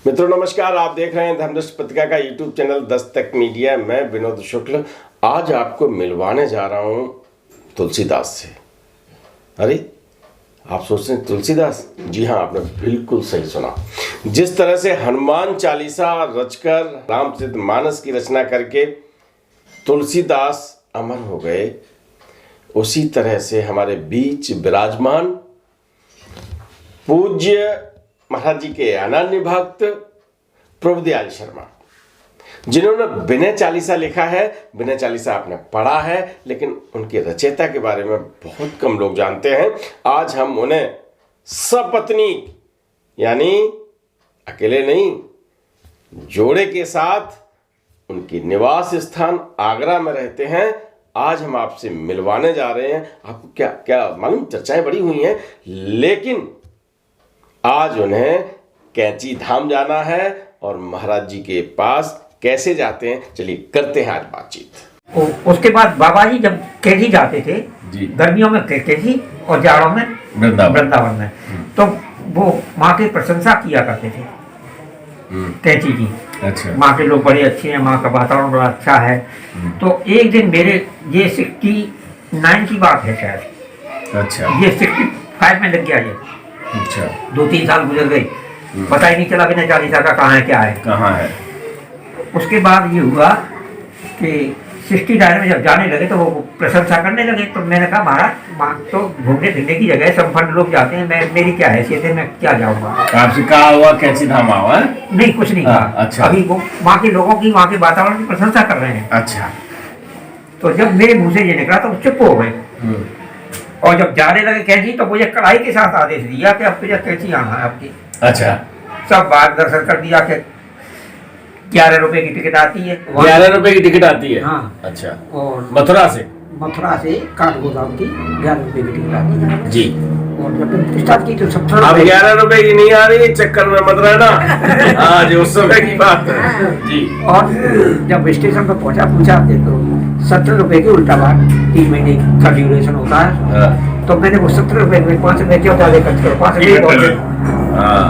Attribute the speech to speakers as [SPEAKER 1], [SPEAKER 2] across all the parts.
[SPEAKER 1] मित्रों नमस्कार, आप देख रहे हैं धर्मदृष्टि पत्रिका का यूट्यूब चैनल दस्तक मीडिया। मैं विनोद शुक्ल आज आपको मिलवाने जा रहा हूं तुलसीदास से। अरे आप सोचते हैं तुलसीदास? जी हाँ, आपने बिल्कुल सही सुना। जिस तरह से हनुमान चालीसा रचकर रामचरितमानस की रचना करके तुलसीदास अमर हो गए, उसी तरह से हमारे बीच विराजमान पूज्य महाराज जी के अनन्य भक्त प्रभुदयाल शर्मा, जिन्होंने विनय चालीसा लिखा है। विनय चालीसा आपने पढ़ा है, लेकिन उनके रचयिता के बारे में बहुत कम लोग जानते हैं। आज हम उन्हें सपत्नी यानी अकेले नहीं, जोड़े के साथ उनकी निवास स्थान आगरा में रहते हैं। आज हम आपसे मिलवाने जा रहे हैं। आपको क्या क्या मालूम, चर्चाएं बड़ी हुई हैं, लेकिन आज उन्हें कैंची धाम जाना है और महाराज जी के पास कैसे जाते हैं, चलिए करते हैं आज बातचीत।
[SPEAKER 2] उसके बाद बाबा जी जब कैथी जाते थे, गर्मियों में कैथी और जाड़ों में वृंदावन में, तो वो माँ की प्रशंसा किया करते थे कैथी की। अच्छा। माँ के लोग बड़े अच्छे हैं, माँ का वातावरण बड़ा अच्छा है। तो एक दिन मेरे ये 69 की बात है शायद। अच्छा। ये 65 में लग गया ये। अच्छा। 2-3 साल गुजर गए, पता ही नहीं चला विनय चालीसा का कहाँ है क्या है। कहाँ है। उसके बाद ये हुआ कि 69 में जब जाने लगे तो वो प्रशंसा करने लगे। तो मैंने कहा महाराज, माँ तो घूमने फिरने की जगह है, संपन्न लोग जाते हैं, मैं मेरी क्या हैसियत है, मैं क्या जाऊँगा।
[SPEAKER 3] आपसे कहा हुआ कैंची धाम हुआ?
[SPEAKER 2] नहीं, कुछ नहीं कहा। अच्छा। अभी वो माँ के लोगों की, वहाँ के वातावरण की प्रशंसा कर रहे हैं। अच्छा। तो जब मेरे मुँह से ये निकला तो चुप हो गए, और जब जाने लगे कैंची तो मुझे कड़ाई के साथ आदेश दिया कि अब तुझे कैंची आना है आपकी। अच्छा। सब मार्गदर्शन कर दिया कि 11 रुपए की टिकट आती है।
[SPEAKER 3] 11 रुपए की टिकट आती है?
[SPEAKER 2] हाँ।
[SPEAKER 3] अच्छा।
[SPEAKER 2] और
[SPEAKER 3] मथुरा से
[SPEAKER 2] काठगोदाम की 11 रुपए की टिकट आती है
[SPEAKER 3] जी।
[SPEAKER 2] और जब स्टार्ट की तो 17
[SPEAKER 3] अब 11 रुपए की नहीं आ रही, चक्कर में मत रहना। आज उस समय की बात है जी।
[SPEAKER 2] और जब स्टेशन पर पहुंचा, पूछा तो 17 रुपए की उल्टा बात, 3 महीने का ड्यूरेशन होता है। तो मैंने वो 17 रुपए में 5 रुपए क्यों डाले, 5 रुपए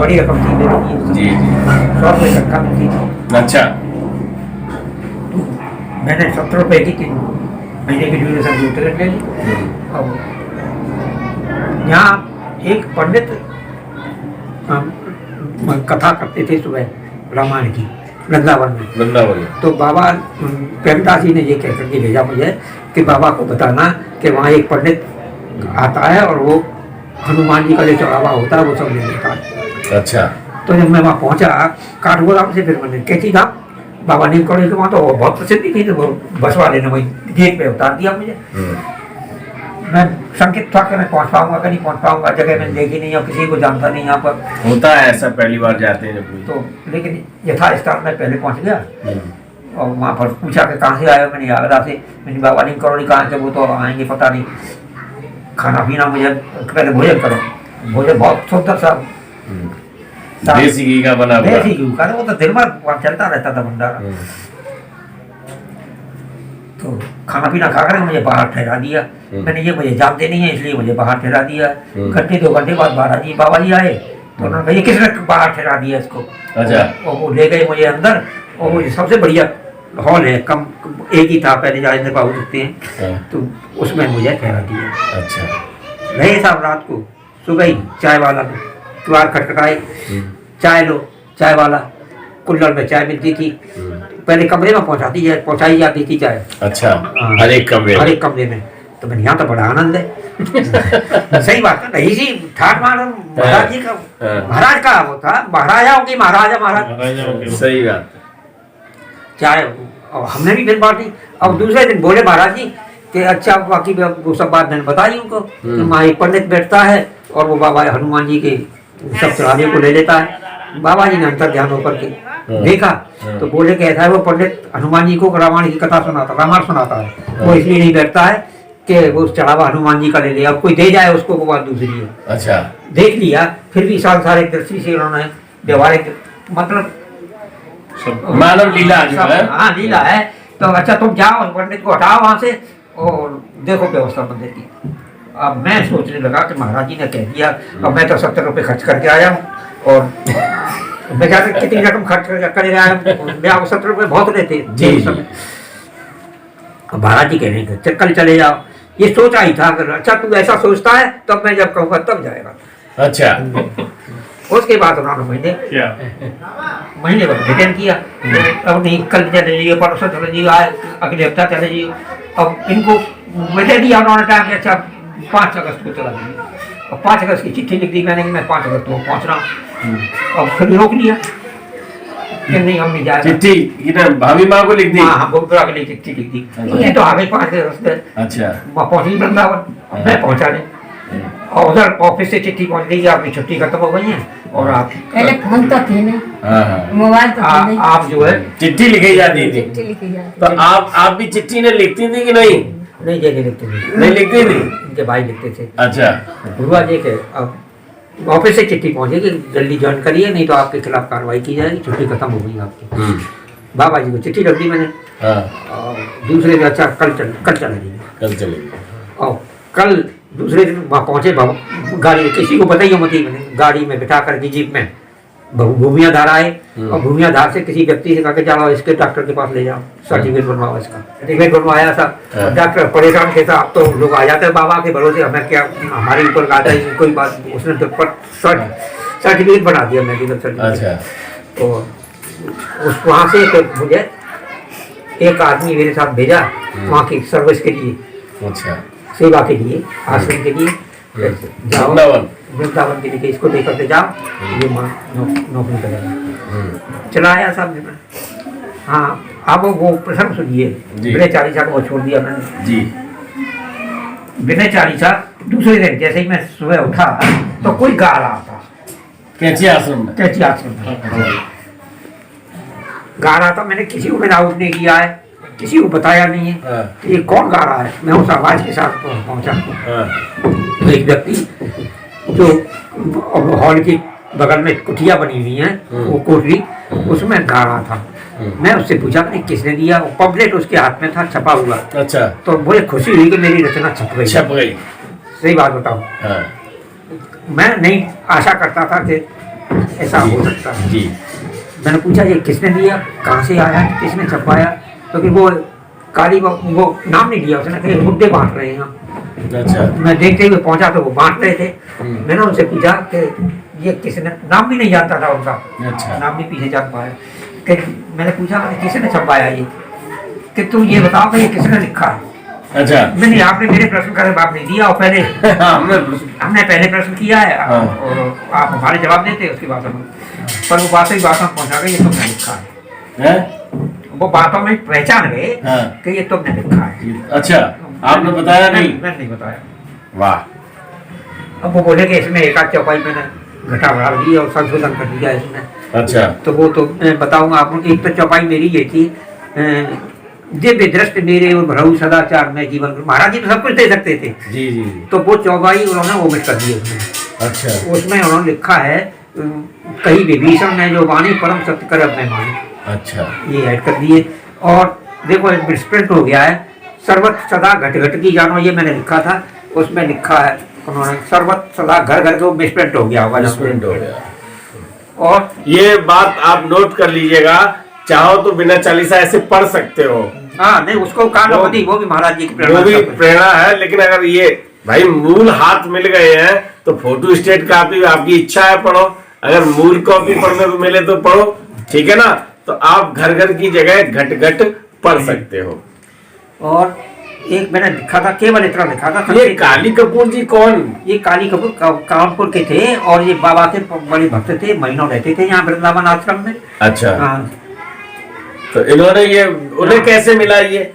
[SPEAKER 2] बड़ी रकम थी मेरी जी। 100 रुपए तक मिलती थी। अच्छा। तो मैंने 17 रुपए की 3 महीने की ड्यूरेशन की टिकट ले ली। और यहाँ एक पंडित कथा करते थे सुबह रामायण की वृंदावन में। तो बाबा प्रेमदास जी ने ये कह करके भेजा मुझे कि बाबा को बताना कि वहाँ एक पंडित आता है और वो हनुमान जी का जो चढ़ावा होता है वो सब ले लेता है। अच्छा। तो जब मैं वहाँ पहुँचा काठगोदाम से, फिर मैंने कैथी धाम बाबा नीम कौड़ी के वहाँ तो बहुत प्रसिद्ध थी, तो वो बस वाले ने वही गेट पे उतार दिया मुझे। मैं संकित था कि मैं पहुँच पाऊंगा कि नहीं पहुँच पाऊंगा, जगह मैंने देखी नहीं और किसी को जानता नहीं। यहाँ पर
[SPEAKER 3] होता है ऐसा, पहली बार जाते हैं जब
[SPEAKER 2] तो, लेकिन यथास्थान में पहले पहुँच गया और वहाँ पर पूछा कि कहाँ से आए हो। मैंने आगरा से। मैंने बाबा नीम करोड़ी कहाँ से, वो तो आएंगे पता नहीं। खाना पीना मुझे पहले भोजन करो, भोजन बहुत सुंदर सा
[SPEAKER 3] देसी घी का बना हुआ,
[SPEAKER 2] देसी घी का, वो तो दिन भर वहाँ चलता रहता था भंडारा। तो खाना पीना खा कर मुझे बाहर ठहरा दिया। मैंने ये मुझे जानते नहीं है इसलिए मुझे बाहर ठहरा दिया। घंटे 2 घंटे बाद बाबा जी आए तो उन्होंने कहा ये किसने बाहर ठहरा दिया इसको। अच्छा। और वो ले गए मुझे अंदर, और मुझे सबसे बढ़िया हॉल है, कम एक ही था पहले, राजेंद्र बाबू दिखते हैं, तो उसमें मुझे ठहरा दिया। अच्छा। रहे साहब रात को, सुबह ही चाय वाला ने द्वार खटखटाए, चाय लो। चाय वाला कुल्हड़ में चाय मिलती थी, पहले कमरे में पहुंचाई जाती थी चाय। अच्छा। हर एक कमरे में। तो मैंने यहाँ तो बड़ा आनंद है। सही बात है, नहीं जी, ठाठ मार महाराज जी का, महाराज का वो था, महाराजा होगी महाराज।
[SPEAKER 3] सही बात।
[SPEAKER 2] चाय और हमने भी फिर बांटी। अब दूसरे दिन बोले महाराज जी कि अच्छा, बाकी वो सब बात मैंने बताई उनको। वहाँ एक पंडित बैठता है और वो बाबा हनुमान जी के सब चढ़ाने को ले लेता है। बाबा जी ने अंतर ध्यान होकर के देखा तो बोले कि ऐसा है, वो पंडित हनुमान जी को रामायण की कथा सुनाता, रामायण सुनाता है। वो इसलिए नहीं बैठता है कि वो चढ़ावा हनुमान जी का ले लिया, अब कोई दे जाए उसको, वो बात दूसरी है। अच्छा। देख लिया, फिर भी सांसारिक दृष्टि से उन्होंने व्यवहारिक मतलब
[SPEAKER 3] मानव लीला जो है,
[SPEAKER 2] हाँ लीला है। तो अच्छा तुम जाओ पंडित को हटाओ वहाँ से और देखो व्यवस्था मंदिर की। अब मैं सोचने लगा कि महाराज जी ने कह दिया, अब मैं तो 70 रुपये खर्च करके आया हूँ और बेचारे कितनी रकम खर्च करेगा, ब्याह 70 रुपये बहुत रहते
[SPEAKER 3] जी,
[SPEAKER 2] उस समय। अब महाराज जी कह रहे थे कल चले जाओ, ये सोचा ही था अगर अच्छा तू ऐसा सोचता है तब मैं जब कहूँगा तब जाएगा।
[SPEAKER 3] अच्छा,
[SPEAKER 2] उसके बाद उन्होंने महीने भर रिटर्न किया, अब नहीं कल चले जाइए, परसों चले जाइए, अगले हफ्ता चले जाइए। अब इनको मैसेज दिया उन्होंने कहा कि अच्छा 5 अगस्त को चला जाइए, और 5 अगस्त की चिट्ठी लिख दी मैंने कि मैं 5 अगस्त को पहुँच रहा हूँ। अब फिर रोक लिया कि नहीं हम नहीं जा रहे।
[SPEAKER 3] चिट्ठी भाभी माँ को लिख दी?
[SPEAKER 2] हाँ, बुधवार के लिए चिट्ठी लिख दी। ये तो आ गई 5 अगस्त। अच्छा, वहाँ पहुँची वृंदावन, मैं पहुँचा नहीं, और उधर ऑफिस से चिट्ठी पहुँच गई, आपकी छुट्टी खत्म हो गई है और आप
[SPEAKER 4] पहले फोन तो थी ना, मोबाइल तो थी नहीं,
[SPEAKER 2] आप जो है
[SPEAKER 3] चिट्ठी लिखी जाती थी।
[SPEAKER 4] चिट्ठी लिखी जाती
[SPEAKER 3] तो आप भी चिट्ठी ने लिखती थी कि नहीं?
[SPEAKER 2] नहीं जगह लिखते थे,
[SPEAKER 3] नहीं लिखती थी?
[SPEAKER 2] इनके भाई लिखते थे।
[SPEAKER 3] अच्छा,
[SPEAKER 2] गुरुआ जी के अब ऑफिस से चिट्ठी पहुँचेगी, जल्दी ज्वाइन करिए नहीं तो आपके खिलाफ कार्रवाई की जाएगी, छुट्टी खत्म हो गई आपकी। बाबा जी को चिट्ठी रख दी मैंने, और दूसरे दिन अच्छा कल चलेंगे,
[SPEAKER 3] कल चलेंगे,
[SPEAKER 2] और कल दूसरे दिन वहाँ पहुँचे, गाड़ी किसी को बताइए मत ही, मैंने गाड़ी में बिठा कर दी जीप में, भूमिया धार आए, और भूमिया धार से किसी व्यक्ति से कहा कि जाओ इसके डॉक्टर के पास ले जाओ, सर्टिफिकेट बनवाओ इसका। सर्टिफिकेट बनवाया था, डॉक्टर परेशान थे, अब तो लोग आ जाते हैं बाबा के भरोसे, हमें क्या हमारे ऊपर गाता है कोई बात, उसने सर्टिफिकेट बना दिया, मेडिकल सर्टिफिकेट। तो उस वहाँ से मुझे एक आदमी मेरे साथ भेजा वहाँ की सर्विस के लिए,
[SPEAKER 3] अच्छा,
[SPEAKER 2] सेवा के लिए, आश्रम के लिए, जाओ वृंदावन के लिए, इसको लेकर के जाओ, ये नौकरी करेगा। चला आया साहब ने। हाँ, अब वो प्रसंग सुनिए, विनय चालीसा को छोड़ दिया मैंने जी। विनय चालीसा दूसरे दिन जैसे ही मैं सुबह उठा तो कोई गा रहा था
[SPEAKER 3] कैची आश्रम में,
[SPEAKER 2] कैची आश्रम में गा रहा था। मैंने किसी को मेरा आउट नहीं किया है, किसी को बताया नहीं है कि ये कौन गा रहा है। मैं उस आवाज के साथ पहुंचा, तो एक व्यक्ति जो हॉल की बगल में कुटिया बनी हुई है, वो कोठरी, उसमें गा रहा था। मैं उससे पूछा कि किसने दिया, वो पम्पलेट उसके हाथ में था छपा हुआ। अच्छा, तो मुझे खुशी हुई कि मेरी रचना छप गई। सही बात बताऊं, मैं नहीं आशा करता था कि ऐसा हो सकता है जी। मैंने पूछा ये किसने दिया, कहाँ से आया, किसने छपवाया, क्योंकि वो काली वो नाम नहीं दिया उसने, कहीं मुद्दे बांट रहे हैं। अच्छा, मैं देखते हुए पहुंचा तो वो बांट रहे थे। मैंने उनसे पूछा कि ये किसने, नाम भी नहीं जानता था उनका। अच्छा, नाम भी पीछे जान पाया कि मैंने पूछा किसने छपवाया ये, कि तुम ये बताओ कि ये किसने लिखा है। अच्छा, मैंने आपने मेरे प्रश्न का जवाब नहीं दिया, और पहले हमने पहले प्रश्न किया है और आप हमारे जवाब देते उसके बाद पर वो बात में पहुंचा गई, ये तुमने लिखा है। वो बातों में पहचान गए कि ये तुमने लिखा है। अच्छा, आपने बताया नहीं? मैंने नहीं बताया। वाह। अब वो बोले कि इसमें एक आध चौपाई मैंने घटा बढ़ा दी और संशोधन कर दिया इसमें। अच्छा, तो वो तो मैं बताऊंगा आपको कि एक तो चौपाई मेरी ये थी, दिव्य दृष्टि मेरे और भरऊ सदाचार में जीवन। महाराज जी तो सब कुछ दे सकते थे जी जी, तो वो चौपाई उन्होंने ओमिट कर दी उसमें। अच्छा, उसमें उन्होंने लिखा है कहीं विभीषण ने जो वाणी परम सत्य कर अपने मानी। अच्छा, ये ऐड कर दिए। और देखो एक मिसप्रिंट हो गया है, सर्वत सदा घट घट की जानो, ये मैंने लिखा था, उसमें लिखा है उन्होंने सर्वत सदा घर घर को मिसप्रिंट हो गया होगा, मिसप्रिंट हो गया। और
[SPEAKER 3] ये बात आप नोट कर लीजिएगा, चाहो तो बिना चालीसा ऐसे पढ़ सकते हो।
[SPEAKER 2] हाँ नहीं, उसको कहा वो भी महाराज जी की
[SPEAKER 3] प्रेरणा है, लेकिन अगर ये भाई मूल हाथ मिल गए हैं तो फोटो स्टेट कॉपी आपकी इच्छा है पढ़ो, अगर मूल कॉपी पढ़ने को मिले तो पढ़ो, ठीक है ना। तो आप घर घर की जगह घट घट पढ़ सकते हो।
[SPEAKER 2] और एक मैंने लिखा था, केवल इतना लिखा था,
[SPEAKER 3] ये काली कपूर जी कौन?
[SPEAKER 2] ये काली कपूर कानपुर के थे और ये बाबा के बड़े भक्त थे, महीनों रहते थे यहाँ वृंदावन आश्रम में। अच्छा,
[SPEAKER 3] तो इन्होंने ये उन्हें कैसे मिला, ये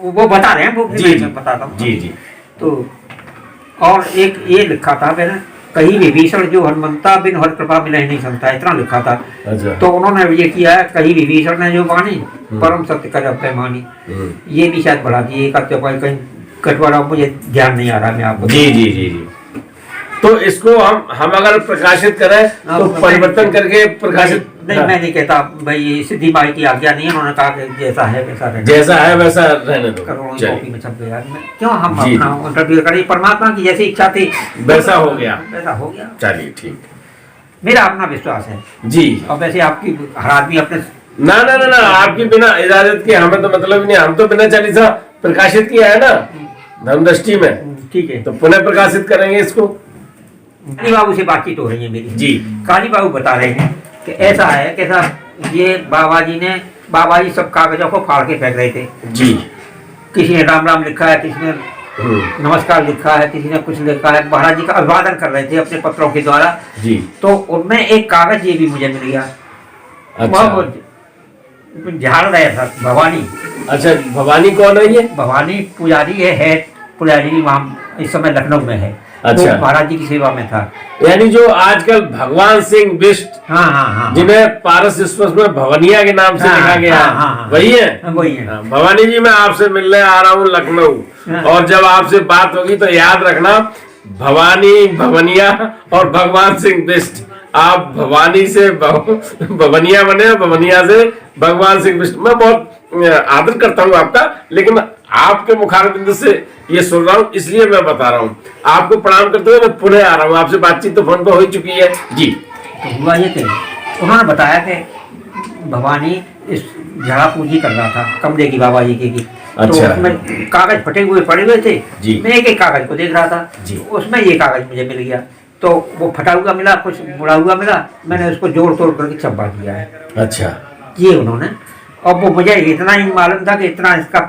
[SPEAKER 2] वो बता रहे हैं, वो
[SPEAKER 3] जी
[SPEAKER 2] बताता हूँ
[SPEAKER 3] जी जी।
[SPEAKER 2] तो और एक ये लिखा था मैंने, कहीं विभीषण जो हनुमंता बिन हर कृपा मिले नहीं सकता, इतना लिखा था। अच्छा, तो उन्होंने ये किया है, कहीं विभीषण ने जो वाणी परम सत्य कर अपने मानी, ये भी शायद बढ़ा दिए कहीं कटवारा, मुझे ध्यान नहीं आ रहा, मैं आपको
[SPEAKER 3] जी जी जी जी। तो इसको हम अगर प्रकाशित करें तो परिवर्तन करके प्रकाशित
[SPEAKER 2] नहीं, मैं नहीं कहता भाई, सिद्धि माई की आज्ञा नहीं है, उन्होंने कहा कि जैसा है वैसा रहने,
[SPEAKER 3] जैसा है वैसा रहने दो,
[SPEAKER 2] करोड़ों कॉपी में छप गया। क्यों हम अपना इंटरव्यू करें, परमात्मा की जैसी इच्छा थी
[SPEAKER 3] वैसा हो गया,
[SPEAKER 2] वैसा हो गया।
[SPEAKER 3] चलिए ठीक।
[SPEAKER 2] मेरा अपना विश्वास है।
[SPEAKER 3] जी।
[SPEAKER 2] और वैसे आपकी हर आदमी अपने
[SPEAKER 3] ना ना ना ना, आपकी बिना इजाजत के हमें तो मतलब ही नहीं, हम तो बिना चालीसा प्रकाशित किया है ना धर्मदृष्टि में,
[SPEAKER 2] ठीक है।
[SPEAKER 3] तो पुनः प्रकाशित करेंगे इसको।
[SPEAKER 2] काली बाबू से बातचीत हो रही है मेरी
[SPEAKER 3] जी।
[SPEAKER 2] काली बाबू बता रहे हैं कि ऐसा है कि साहब ये बाबा जी सब कागजों को फाड़ के फेंक रहे थे
[SPEAKER 3] जी।
[SPEAKER 2] किसी ने राम राम लिखा है, किसी ने नमस्कार लिखा है, किसी ने कुछ लिखा है, महाराज जी का अभिवादन कर रहे थे अपने पत्रों के द्वारा
[SPEAKER 3] जी।
[SPEAKER 2] तो उनमें एक कागज ये भी मुझे मिल गया।
[SPEAKER 3] अच्छा।
[SPEAKER 2] वो झाड़ रहे था भवानी।
[SPEAKER 3] अच्छा, भवानी कौन है ये?
[SPEAKER 2] भवानी पुजारी है पुजारी वहाँ इस समय लखनऊ में है।
[SPEAKER 3] अच्छा।
[SPEAKER 2] वो महाराज जी की सेवा में था।
[SPEAKER 3] यानी जो आजकल भगवान सिंह बिष्ट,
[SPEAKER 2] हाँ हाँ हाँ,
[SPEAKER 3] जिन्हें पारस स्पष्ट में भवनिया के नाम से
[SPEAKER 2] हाँ,
[SPEAKER 3] लिखा गया
[SPEAKER 2] हाँ,
[SPEAKER 3] है,
[SPEAKER 2] हाँ, हाँ,
[SPEAKER 3] वही है?
[SPEAKER 2] वही है।
[SPEAKER 3] हाँ, भवानी जी मैं आपसे मिलने आ रहा हूँ लखनऊ,
[SPEAKER 2] हाँ।
[SPEAKER 3] और जब आपसे बात होगी तो याद रखना भवानी भवनिया और भगवान सिंह बिष्ट, आप भवानी से भवनिया बने, भवनिया से भगवान सिंह बिष्ट। मैं बहुत आदर करता हूँ आपका, लेकिन आपके मुखारबिंद से ये सुन रहा हूँ इसलिए मैं बता रहा हूँ। आपको प्रणाम करते हुए मैं पुनः आ रहा हूँ, आपसे बातचीत तो फोन पर हो चुकी है जी।
[SPEAKER 2] तो हुआ ये थे, उन्होंने बताया कि भवानी इस झाड़ा पूजी कर रहा था कमरे की बाबा जी की।
[SPEAKER 3] अच्छा।
[SPEAKER 2] तो उसमें कागज फटे हुए पड़े हुए थे
[SPEAKER 3] जी।
[SPEAKER 2] मैं एक एक कागज को देख रहा था
[SPEAKER 3] जी।
[SPEAKER 2] उसमें ये कागज मुझे मिल गया, तो वो फटा हुआ मिला, कुछ मुड़ा हुआ मिला, मैंने उसको जोड़ तोड़ करके छपा दिया है।
[SPEAKER 3] अच्छा।
[SPEAKER 2] ये उन्होंने, और वो मुझे इतना ही मालूम था कि इतना इसका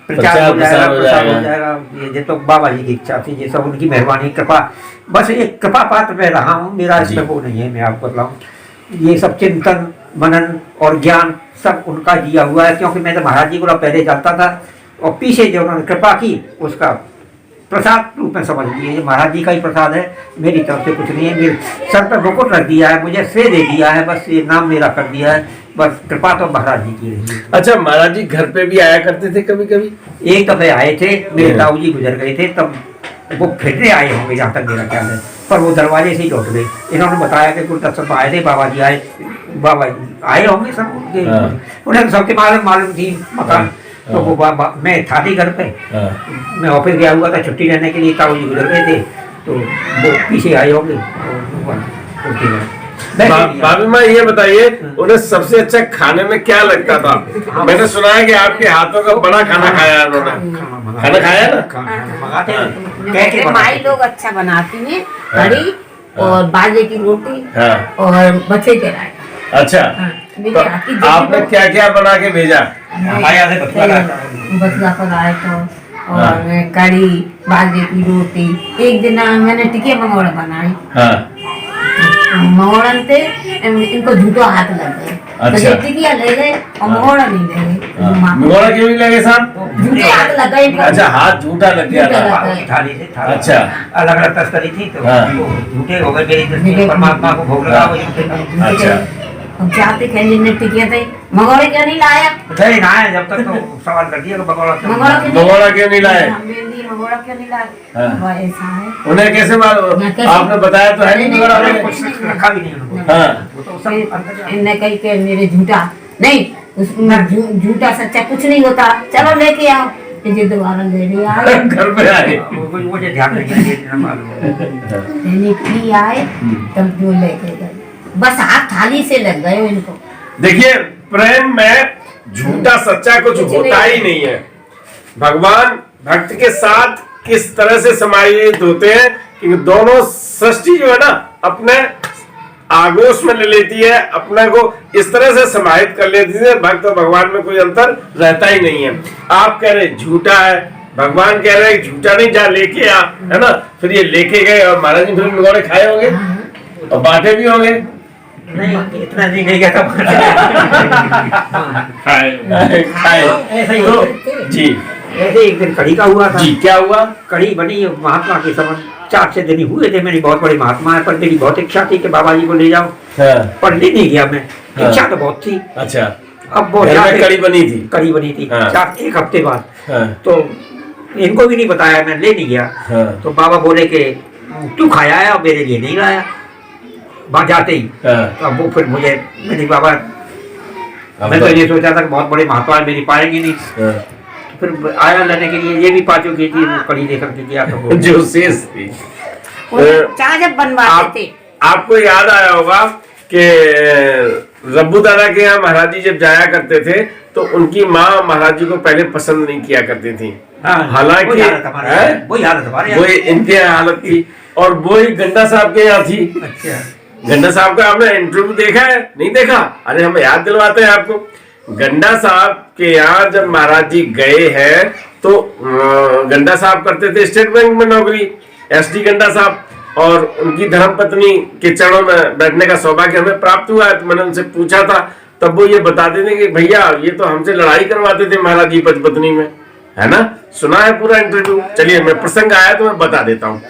[SPEAKER 2] प्रचार हो जाएगा, प्रसार हो जाएगा। ये तो बाबा जी की इच्छा थी, ये सब उनकी मेहरबानी कृपा, बस एक कृपा पात्र मैं रहा हूँ, मेरा इसमें वो नहीं है। मैं आपको बताऊँ ये सब चिंतन मनन और ज्ञान सब उनका दिया हुआ है, क्योंकि मैं तो महाराज जी को पहले जानता था और पीछे जो उन्होंने कृपा की उसका प्रसाद रूप में समझ लिए। ये महाराज जी का ही प्रसाद है, मेरी तरफ से कुछ नहीं है। मेरे सर पर मुकुट रख दिया है, मुझे श्रेय दे दिया है, बस ये नाम मेरा कर दिया है, बस कृपा तो महाराज जी की रही है।
[SPEAKER 3] अच्छा, महाराज जी घर पे भी आया करते थे कभी कभी?
[SPEAKER 2] एक दफे आए थे, मेरे ताऊ जी गुजर गए थे, तब वो फिरने आए होंगे जहाँ तक मेरा ख्याल है, पर वो दरवाजे से ही लौट गए। इन्होंने बताया कि गुरदर्शन आए थे, बाबा जी आए होंगे सब, उन्हें सबके मालूम थी मकान। तो वो मैं था नहीं घर पे, मैं ऑफिस गया हुआ था छुट्टी लेने के लिए, ताऊ जी गुजर गए थे, तो वो पीछे आए होंगे।
[SPEAKER 3] भाभी माँ ये बताइए, उन्हें सबसे अच्छा खाने में क्या लगता था? मैंने सुना है कि आपके हाथों का बड़ा खाना खाया है उन्होंने। खाना खाया ना?
[SPEAKER 4] माई लोग अच्छा बनाती हैं, कढ़ी और बाजरे की रोटी और बच्चे के राय।
[SPEAKER 3] अच्छा, तो आपने क्या क्या बना के भेजा?
[SPEAKER 4] बसला पकाए तो और कढ़ी बाजरे की रोटी। एक दिन मैंने टिकिया मंगोड़ा बनाई, मंगोड़न थे इनको झूठो हाथ लग गए।
[SPEAKER 3] अच्छा।
[SPEAKER 4] टिकिया ले गए और मंगोड़ा नहीं ले गए।
[SPEAKER 3] मंगोड़ा क्यों नहीं लगे साहब?
[SPEAKER 4] झूठे हाथ लग गए।
[SPEAKER 3] अच्छा, हाथ झूठा लग गया था।
[SPEAKER 2] थाली से थाली।
[SPEAKER 3] अच्छा।
[SPEAKER 2] अलग अलग तस्करी थी तो झूठे हो गए, मेरी दृष्टि में परमात्मा को भोग लगा वो झूठे।
[SPEAKER 3] अच्छा।
[SPEAKER 4] हम चाहते खेलने ने टिकिया थे, मंगोड़े क्यों नहीं लाया?
[SPEAKER 2] नहीं ना है, जब तक तो सवाल कर दिया कि मंगोड़ा
[SPEAKER 3] क्यों नहीं लाए?
[SPEAKER 4] मंगोड़ा क्यों नहीं लाया? वो ऐसा है।
[SPEAKER 3] उन्हें कैसे मालूम? आपने बताया तो है नहीं मंगोड़ा
[SPEAKER 2] उन्होंने
[SPEAKER 3] में?
[SPEAKER 2] कुछ रखा भी नहीं उन्होंने। वो तो सब
[SPEAKER 4] इनने कही कि मेरे झूठा नहीं, उसमें झूठा सच्चा कुछ नहीं होता, चलो लेके आओ। ये दोबारा ले लिया
[SPEAKER 3] घर पे आए।
[SPEAKER 2] मुझे ध्यान नहीं मालूम।
[SPEAKER 4] निकली आए तब जो लेके गए, बस हाथ थाली से लग गए इनको।
[SPEAKER 3] देखिए, प्रेम में झूठा सच्चा कुछ होता ही नहीं है। भगवान भक्त के साथ किस तरह से समाहित होते हैं कि दोनों सृष्टि जो है ना अपने आगोश में ले लेती है, अपने को इस तरह से समाहित कर लेती है। भक्त और भगवान में कोई अंतर रहता ही नहीं है। आप कह रहे झूठा है, भगवान कह रहे हैं झूठा नहीं, जा लेके आ, है ना? फिर ये लेके गए और महाराज जी फिर मंगोड़े खाए होंगे और बांटे भी होंगे।
[SPEAKER 2] नहीं, इतना नहीं गया था।
[SPEAKER 3] खाए
[SPEAKER 2] ऐसा ही
[SPEAKER 3] तो जी।
[SPEAKER 2] ऐसे एक दिन कढ़ी का हुआ था
[SPEAKER 3] जी। क्या हुआ?
[SPEAKER 2] कढ़ी बनी महात्मा के समय 4-6 दिन हुए थे। मेरी बहुत बड़ी महात्मा है, पर मेरी बहुत इच्छा थी कि बाबा जी को ले जाऊं, पर ले नहीं गया मैं। इच्छा तो बहुत थी।
[SPEAKER 3] अच्छा।
[SPEAKER 2] अब वो
[SPEAKER 3] कढ़ी बनी थी?
[SPEAKER 2] कढ़ी बनी थी 1 हफ्ते बाद।
[SPEAKER 3] हाँ।
[SPEAKER 2] तो इनको भी नहीं बताया, मैं ले नहीं गया।
[SPEAKER 3] हाँ।
[SPEAKER 2] तो बाबा बोले कि तू खाया है और मेरे लिए नहीं लाया बात जाते ही। तो अब वो फिर मुझे मेरी बाबा, मैं तो ये सोचा था कि बहुत बड़े महात्मा मेरी पाएंगे नहीं। फिर आया लेने के लिए, ये भी पाँचों की थी, कड़ी लेकर के गया तो
[SPEAKER 3] जो शेष थी।
[SPEAKER 4] चाय जब बनवाते थे
[SPEAKER 3] आपको याद आया होगा कि रब्बू दादा के यहाँ महाराज जी जब जाया करते थे तो उनकी माँ महाराज जी को पहले पसंद नहीं किया करती थी। हालांकि वही इनके यहाँ हालत थी और वही गंडा साहब के यहाँ थी।
[SPEAKER 2] अच्छा,
[SPEAKER 3] गंडा साहब का आपने इंटरव्यू देखा है? नहीं देखा? अरे हम याद दिलवाते हैं आपको। गंडा साहब के यहाँ जब महाराज जी गए हैं तो गंडा साहब करते थे स्टेट बैंक में नौकरी, एसडी गंडा साहब, और उनकी धर्मपत्नी के चरणों में बैठने का सौभाग्य हमें प्राप्त हुआ है। तो मैंने उनसे पूछा था, तब वो ये बताते थे कि भैया ये तो हमसे लड़ाई करवाते थे महाराज जी पचपत्नी में, है ना? सुना है पूरा इंटरव्यू। चलिए मैं प्रसंग आया तो मैं बता देता हूँ।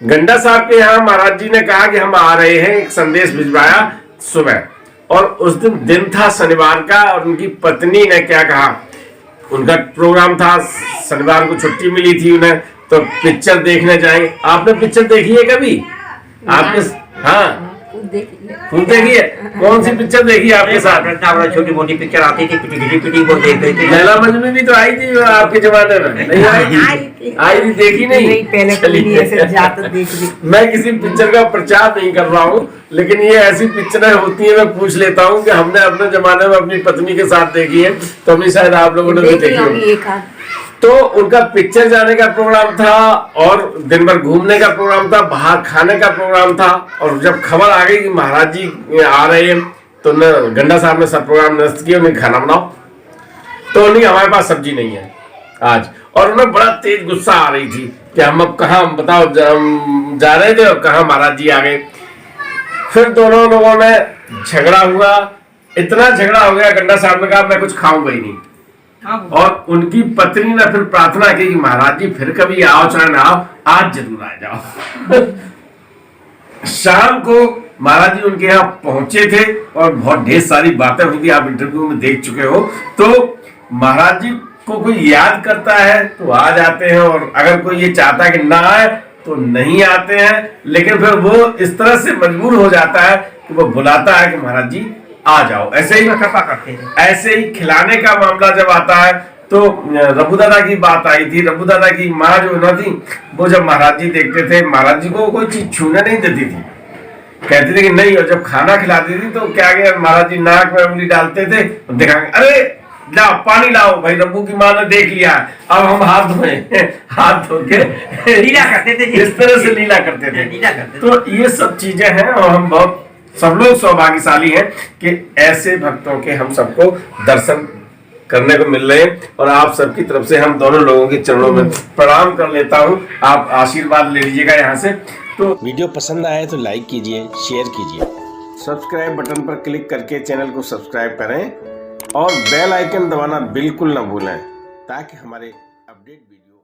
[SPEAKER 3] गंडा साहब के यहाँ महाराज जी ने कहा कि हम आ रहे हैं, एक संदेश भिजवाया सुबह, और उस दिन था शनिवार का, और उनकी पत्नी ने क्या कहा, उनका प्रोग्राम था, शनिवार को छुट्टी मिली थी उन्हें, तो पिक्चर देखने जाएंगे। आपने पिक्चर देखी है कभी? आपने? हाँ, खूब देखी है। कौन सी पिक्चर देखी है आपके साथ?
[SPEAKER 2] छोटी मोटी पिक्चर आती थी, पिटी वो देख रही थी।
[SPEAKER 3] लैला मजनू भी तो आई थी आपके जमाने में, नहीं आई थी? आई थी, देखी नहीं? मैं किसी पिक्चर का प्रचार नहीं कर रहा हूँ, लेकिन ये ऐसी पिक्चरें होती है, मैं पूछ लेता हूँ कि हमने अपने जमाने में अपनी पत्नी के साथ देखी है, तो अभी शायद आप लोगों ने भी देखी होगी। तो उनका पिक्चर जाने का प्रोग्राम था और दिन भर घूमने का प्रोग्राम था, बाहर खाने का प्रोग्राम था। और जब खबर आ गई कि महाराज जी आ रहे हैं तो न गंडा साहब ने सब प्रोग्राम नष्ट किया, उन्हें खाना बनाओ। तो उन्हें हमारे पास सब्जी नहीं है आज, और उन्हें बड़ा तेज गुस्सा आ रही थी कि हम अब कहाँ बताओ जा रहे थे और कहाँ महाराज जी आ गए। फिर दोनों लोगों में झगड़ा हुआ, इतना झगड़ा हो गया, गंडा साहब ने कहा मैं कुछ खाऊंगा ही नहीं। और उनकी पत्नी ने फिर प्रार्थना की कि महाराज जी फिर कभी आओ चाहे ना आओ, आज जरूर आ जाओ। शाम को महाराज जी उनके यहाँ पहुंचे थे और बहुत ढेर सारी बातें हुई थी, आप इंटरव्यू में देख चुके हो। तो महाराज जी को कोई याद करता है तो आ जाते हैं, और अगर कोई ये चाहता है कि ना आए तो नहीं आते हैं। लेकिन फिर वो इस तरह से मजबूर हो जाता है कि वो बुलाता है कि महाराज जी आ जाओ। ऐसे ही
[SPEAKER 2] कृपा करते हैं।
[SPEAKER 3] ऐसे ही खिलाने का मामला जब आता है तो रब्बू दादा की बात आई थी। रब्बू दादा की माँ जो ना थी, वो जब महाराज जी देखते थे, महाराज जी को कोई चीज छूने नहीं देती थी, कहती थी कि नहीं। और जब खाना खिलाती थी तो क्या गया, महाराज जी नाक में उंगली डालते थे, दिखाएंगे अरे लाओ पानी लाओ। भाई रब्बू की माँ ने देख लिया, अब हम हाथ धोए, हाथ धो के
[SPEAKER 2] लीला करते थे,
[SPEAKER 3] इस तरह से लीला करते थे। तो ये सब चीजें हैं, और हम बहुत सब लोग सौभाग्यशाली हैं कि ऐसे भक्तों के हम सबको दर्शन करने को मिल रहे हैं। और आप सबकी तरफ से हम दोनों लोगों के चरणों में प्रणाम कर लेता हूं, आप आशीर्वाद ले लीजिएगा यहाँ से। तो
[SPEAKER 1] वीडियो पसंद आए तो लाइक कीजिए, शेयर कीजिए, सब्सक्राइब बटन पर क्लिक करके चैनल को सब्सक्राइब करें और बेल आइकन दबाना बिल्कुल ना भूलें, ताकि हमारे अपडेट वीडियो